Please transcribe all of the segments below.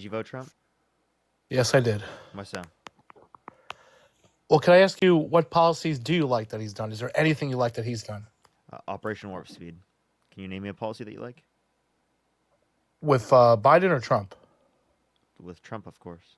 Did you vote Trump? Yes, I did. Why so? Well, can I ask you, what policies do you like that he's done? Is there anything you like that he's done? Operation Warp Speed. Can you name me a policy that you like? With Biden or Trump? With Trump, of course.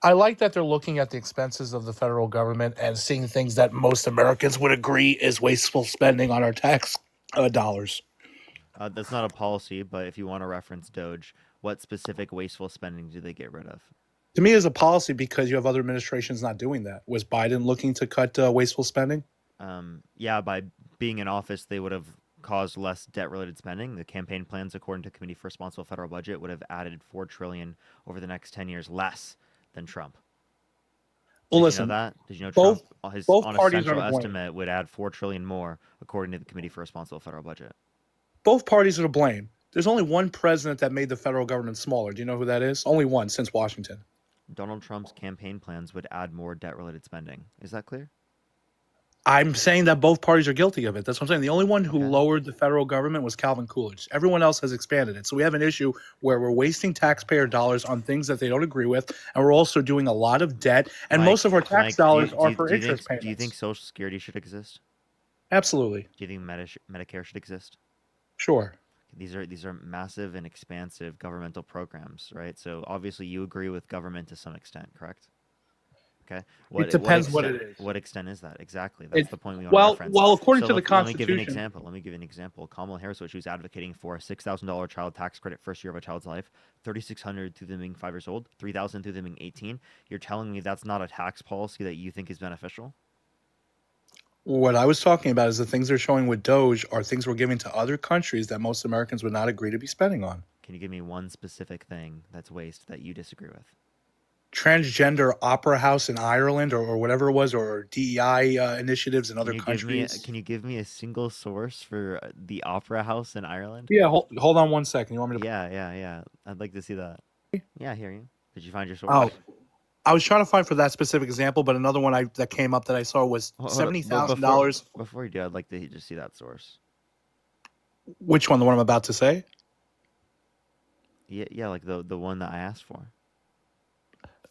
I like that they're looking at the expenses of the federal government and seeing things that most Americans would agree is wasteful spending on our tax dollars. That's not a policy, but if you want to reference DOGE, what specific wasteful spending do they get rid of? To me, it's a policy because you have other administrations not doing that. Was Biden looking to cut wasteful spending? Yeah, by being in office, they would have caused less debt-related spending. The campaign plans, according to Committee for Responsible Federal Budget, would have added $4 trillion over the next 10 years less than Trump. Well, Did listen, you know that? Did you know both Trump, both on a parties are central to blame. estimate, would add $4 trillion more, according to the Committee for Responsible Federal Budget? Both parties are to blame. There's only one president that made the federal government smaller. Do you know who that is? Only one since Washington. Donald Trump's campaign plans would add more debt-related spending. Is that clear? I'm saying that both parties are guilty of it. That's what I'm saying. The only one who Okay. lowered the federal government was Calvin Coolidge. Everyone else has expanded it. So we have an issue where we're wasting taxpayer dollars on things that they don't agree with, and we're also doing a lot of debt, and most of our tax dollars are for interest payments. Do you think Social Security should exist? Absolutely. Do you think Medicare should exist? Sure. These are massive and expansive governmental programs, right? So obviously you agree with government to some extent, correct? Okay. It depends what it is. What extent is that? Exactly. That's the point we want to reference. Well, according to the Let me Constitution. give you an example. Let me give you an example. Kamala Harris, what she was advocating for, a $6,000 child tax credit first year of a child's life, $3,600 through them being 5 years old, $3,000 through them being 18. You're telling me that's not a tax policy that you think is beneficial? What I was talking about is the things they're showing with DOGE are things we're giving to other countries that most Americans would not agree to be spending on. Can you give me one specific thing that's waste that you disagree with? Transgender opera house in Ireland or whatever it was, or DEI initiatives in other countries. Can you give me a single source for the opera house in Ireland? Yeah, hold on one second. You want me to? Yeah. I'd like to see that. Yeah, I hear you. Did you find your source? Oh, I was trying to find for that specific example, but another one that came up that I saw was $70,000. Before you do, I'd like to just see that source. Which one? The one I'm about to say? Yeah, like the one that I asked for.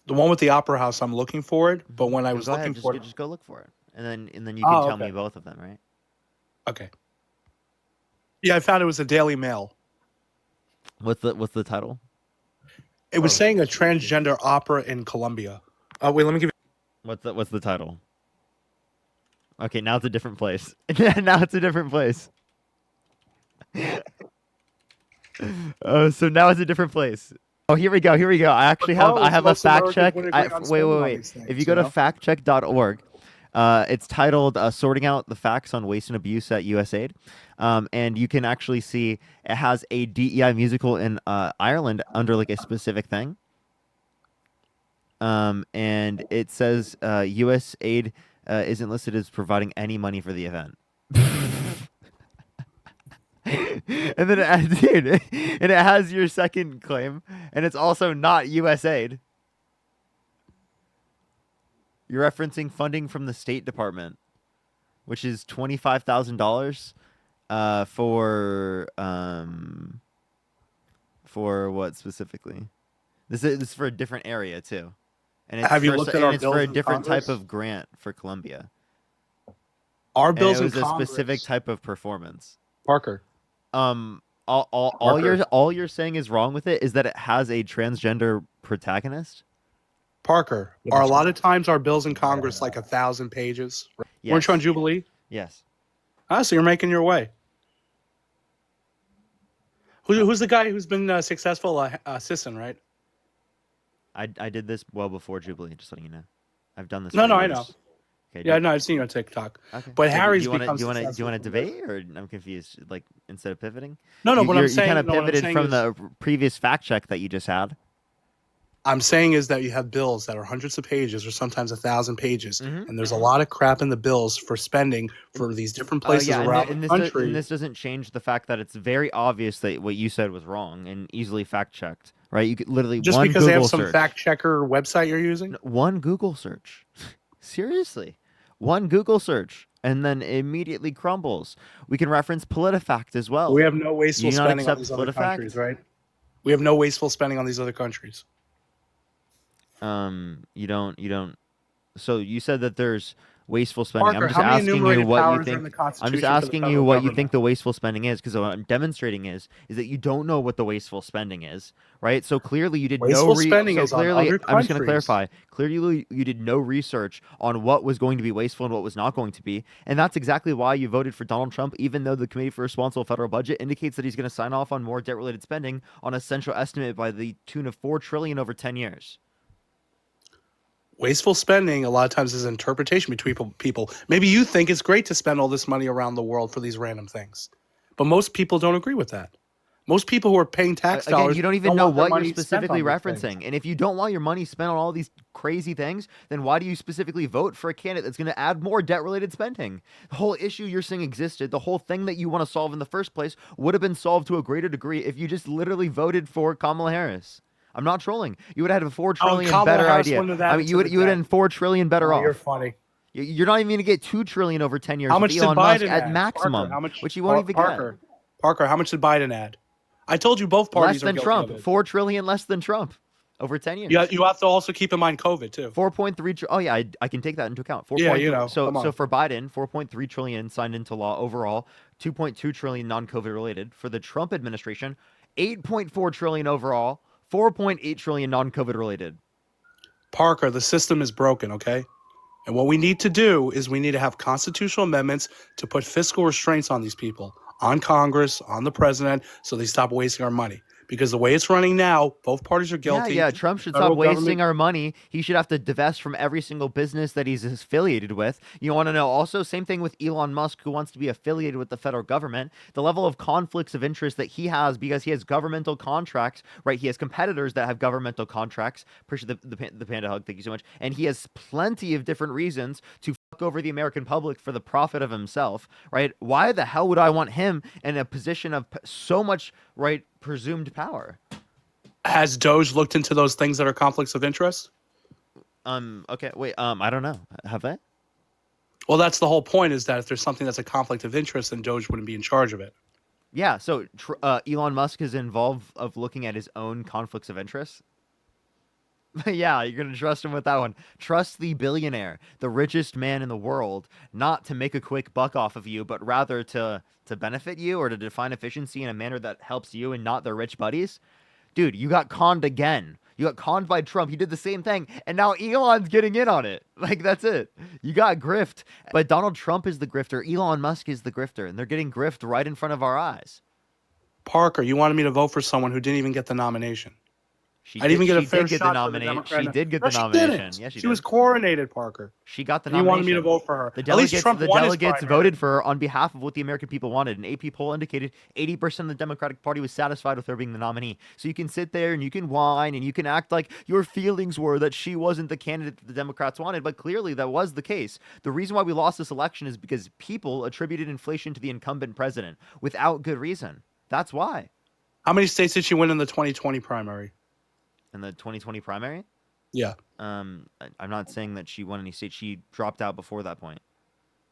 The one with the opera house. I'm looking for it, but when I was looking for it, just go look for it, and then you can tell me both of them, right? Okay. Yeah, I found it was a Daily Mail. What's the title? It was saying a transgender opera in Colombia. Wait, let me give you. What's the title? Okay, now it's a different place. Now it's a different place. So now it's a different place. Oh, here we go. I actually have a fact check. Wait. If you go to factcheck.org, it's titled "Sorting Out the Facts on Waste and Abuse at USAID," and you can actually see it has a DEI musical in Ireland under like a specific thing, and it says USAID isn't listed as providing any money for the event. And then it has your second claim, and it's also not USAID. You're referencing funding from the State Department, which is $25,000 for what specifically? This is for a different area too, and it's for a different type of grant for Colombia. Our bills in Congress. A specific type of performance. Parker. All you're saying is wrong with it is that it has a transgender protagonist. Parker, are a lot of times our bills in Congress like 1,000 pages? Yes. Weren't you on Jubilee? Yes. So you're making your way. Who's the guy who's been successful? Sisson, right? I did this well before Jubilee. Just letting you know, I've done this. No, I know. Okay, yeah, no, I've seen you on TikTok. Okay. But so Harry's become successful. Do you want to debate, or I'm confused? Like instead of pivoting? No. But I'm saying you kind of pivoted from the previous fact check that you just had. I'm saying is that you have bills that are hundreds of pages, or sometimes 1,000 pages, and there's a lot of crap in the bills for spending for these different places around the country. And this doesn't change the fact that it's very obvious that what you said was wrong and easily fact checked. Right? You could literally just one because Google they have some search. Fact checker website you're using. One Google search. Seriously. One Google search, and then immediately crumbles. We can reference PolitiFact as well. We have no wasteful spending on these other countries, right? We have no wasteful spending on these other countries. You don't. So you said that there's wasteful spending. Parker, how many enumerated powers are in the I'm just Constitution for the asking you federal what you government? think the wasteful spending is, because what I'm demonstrating is that you don't know what the wasteful spending is, right? So clearly you did Wasteful spending is on other I'm just going to countries. clarify. Clearly you did no research on what was going to be wasteful and what was not going to be, and that's exactly why you voted for Donald Trump, even though the Committee for Responsible Federal Budget indicates that he's going to sign off on more debt-related spending on a central estimate by the tune of $4 trillion over 10 years. Wasteful spending a lot of times is an interpretation between people. Maybe you think it's great to spend all this money around the world for these random things, but most people don't agree with that. Most people who are paying tax dollars, you don't even know what you're specifically referencing. And if you don't want your money spent on all these crazy things, then why do you specifically vote for a candidate that's going to add more debt-related spending? The whole issue you're saying existed, the whole thing that you want to solve in the first place would have been solved to a greater degree if you just literally voted for Kamala Harris. I'm not trolling. You would have had a $4 trillion better idea. I mean, you would have had $4 trillion better off. You're funny. You're not even going to get $2 trillion over 10 years. How much with did Elon Biden Musk at maximum, Parker, which you won't even get. Parker, how much did Biden add? I told you both parties less than Trump. $4 trillion less than Trump over 10 years. Yeah, you have to also keep in mind COVID too. 4.3. Oh yeah, I can take that into account. 4. Yeah, you know. So for Biden, 4.3 trillion signed into law overall, 2.2 trillion non-COVID related. For the Trump administration, 8.4 trillion overall, 4.8 trillion non-COVID related. Parker, the system is broken, okay? And what we need to do is we need to have constitutional amendments to put fiscal restraints on these people, on Congress, on the president, so they stop wasting our money. Because the way it's running now, both parties are guilty. Yeah, Trump should stop wasting our money. He should have to divest from every single business that he's affiliated with. You want to know also, same thing with Elon Musk, who wants to be affiliated with the federal government. The level of conflicts of interest that he has because he has governmental contracts, right? He has competitors that have governmental contracts. Appreciate the panda hug. Thank you so much. And he has plenty of different reasons to fuck over the American public for the profit of himself, right? Why the hell would I want him in a position of so much, right, presumed power? Has DOGE looked into those things that are conflicts of interest? Okay, wait, I don't know. Have they? Well, that's the whole point, is that if there's something that's a conflict of interest, then DOGE wouldn't be in charge of it. Yeah, so Elon Musk is involved of looking at his own conflicts of interest. Yeah, you're going to trust him with that one. Trust the billionaire, the richest man in the world, not to make a quick buck off of you, but rather to benefit you or to define efficiency in a manner that helps you and not their rich buddies. Dude, you got conned again. You got conned by Trump. He did the same thing, and now Elon's getting in on it. Like, that's it. You got grift. But Donald Trump is the grifter. Elon Musk is the grifter, and they're getting grift right in front of our eyes. Parker, you wanted me to vote for someone who didn't even get the nomination. She did get the nomination. She did get the nomination. Yeah, she was coronated, Parker. She got the nomination. You wanted me to vote for her. The delegates voted for her on behalf of what the American people wanted. An AP poll indicated 80% of the Democratic Party was satisfied with her being the nominee. So you can sit there and you can whine and you can act like your feelings were that she wasn't the candidate that the Democrats wanted, but clearly that was the case. The reason why we lost this election is because people attributed inflation to the incumbent president without good reason. That's why. How many states did she win in the 2020 primary? In the 2020 primary? Yeah. I'm not saying that she won any states. She dropped out before that point.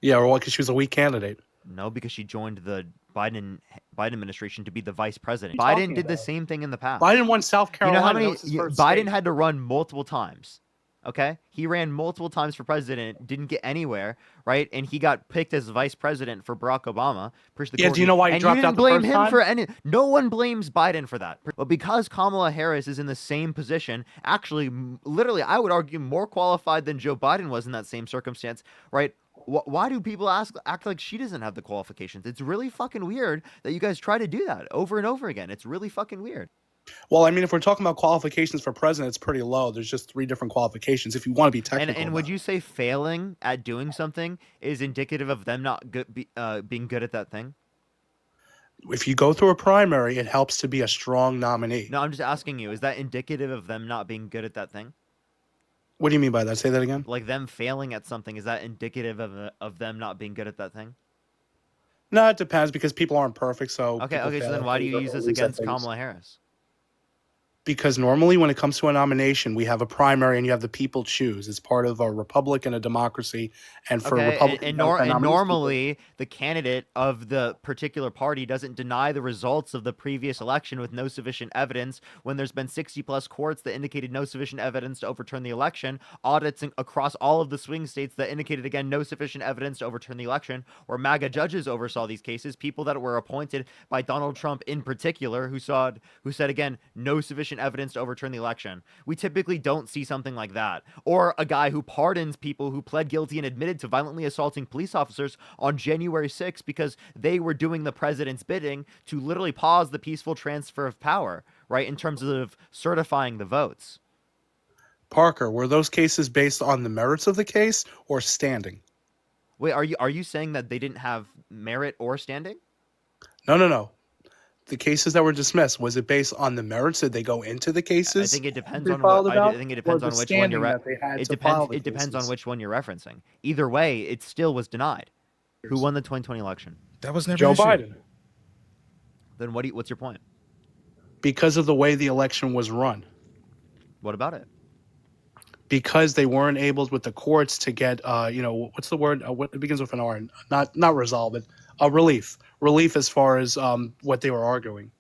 Yeah, or what? Because she was a weak candidate. No, because she joined the Biden administration to be the vice president. Biden did the same thing in the past. Biden won South Carolina. You know how many? Biden had to run multiple times. Okay, he ran multiple times for president, didn't get anywhere, right? And he got picked as vice president for Barack Obama. Yeah, do you know why he dropped out the first time? For any. No one blames Biden for that. But because Kamala Harris is in the same position, actually, literally, I would argue more qualified than Joe Biden was in that same circumstance, right? Why do people act like she doesn't have the qualifications? It's really fucking weird that you guys try to do that over and over again. It's really fucking weird. Well, I mean, if we're talking about qualifications for president, it's pretty low. There's just 3 different qualifications if you want to be technical. And would you say failing at doing something is indicative of them not being good at that thing? If you go through a primary, it helps to be a strong nominee. No, I'm just asking you, is that indicative of them not being good at that thing? What do you mean by that? Say that again. Like them failing at something, is that indicative of them not being good at that thing? No, it depends because people aren't perfect. So okay. So then why do you use this against Kamala Harris? Because normally when it comes to a nomination, we have a primary and you have the people choose. It's part of a republic and a democracy. And for Republican and normally the candidate of the particular party doesn't deny the results of the previous election with no sufficient evidence when there's been 60 plus courts that indicated no sufficient evidence to overturn the election, audits across all of the swing states that indicated, again, no sufficient evidence to overturn the election, or MAGA judges oversaw these cases, people that were appointed by Donald Trump in particular, who said, again, no sufficient evidence to overturn the election. We typically don't see something like that. Or a guy who pardons people who pled guilty and admitted to violently assaulting police officers on January 6th because they were doing the president's bidding to literally pause the peaceful transfer of power, right, in terms of certifying the votes. Parker, were those cases based on the merits of the case or standing? Wait, are you saying that they didn't have merit or standing? No. The cases that were dismissed, was it based on the merits? Did they go into the cases? I think it depends on what I think it depends on which one you're it depends on which one you're referencing. Either way, it still was denied. Who won the 2020 election? That was never Joe Biden. Then what's your point? Because of the way the election was run. What about it? Because they weren't able with the courts to get what's the word? What it begins with an R? Not resolve it. Relief. Relief as far as what they were arguing.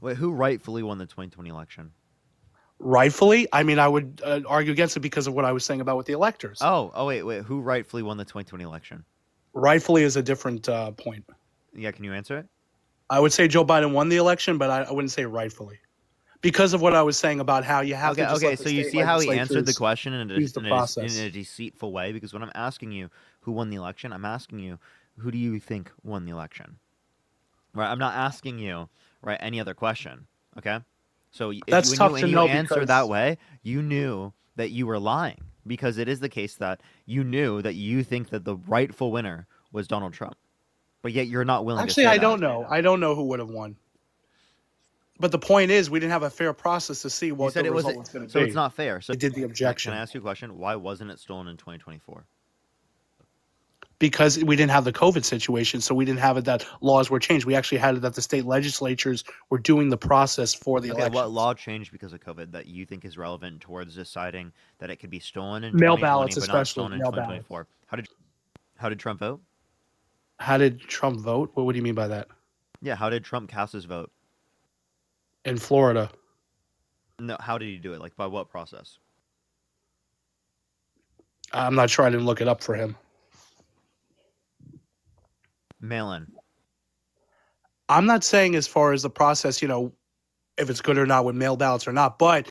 Wait, who rightfully won the 2020 election? Rightfully? I mean, I would argue against it because of what I was saying about with the electors. Wait. Who rightfully won the 2020 election? Rightfully is a different point. Yeah, can you answer it? I would say Joe Biden won the election, but I wouldn't say rightfully. Because of what I was saying about how you have to just let the so you state see how he answered the question in a process. in a deceitful way? Because when I'm asking you who won the election, I'm asking you, who do you think won the election? Right? I'm not asking you, right, any other question, okay? So when you answer that way, you knew that you were lying, because it is the case that you knew that you think that the rightful winner was Donald Trump. But yet you're not willing to say that. Actually, I don't know. I don't know who would have won. But the point is, we didn't have a fair process to see what the result was going to be. So it's not fair. So I did the objection. Can I ask you a question? Why wasn't it stolen in 2024? Because we didn't have the COVID situation, so we didn't have it that laws were changed. We actually had it that the state legislatures were doing the process for the elections. What law changed because of COVID that you think is relevant towards deciding that it could be stolen in mail 2020 ballots, but not stolen in 2024? How did Trump vote? How did Trump vote? What do you mean by that? Yeah, how did Trump cast his vote? In Florida. No, how did he do it? Like, by what process? I'm not sure. I didn't look it up for him. Mail-in. I'm not saying as far as the process, if it's good or not with mail ballots or not, but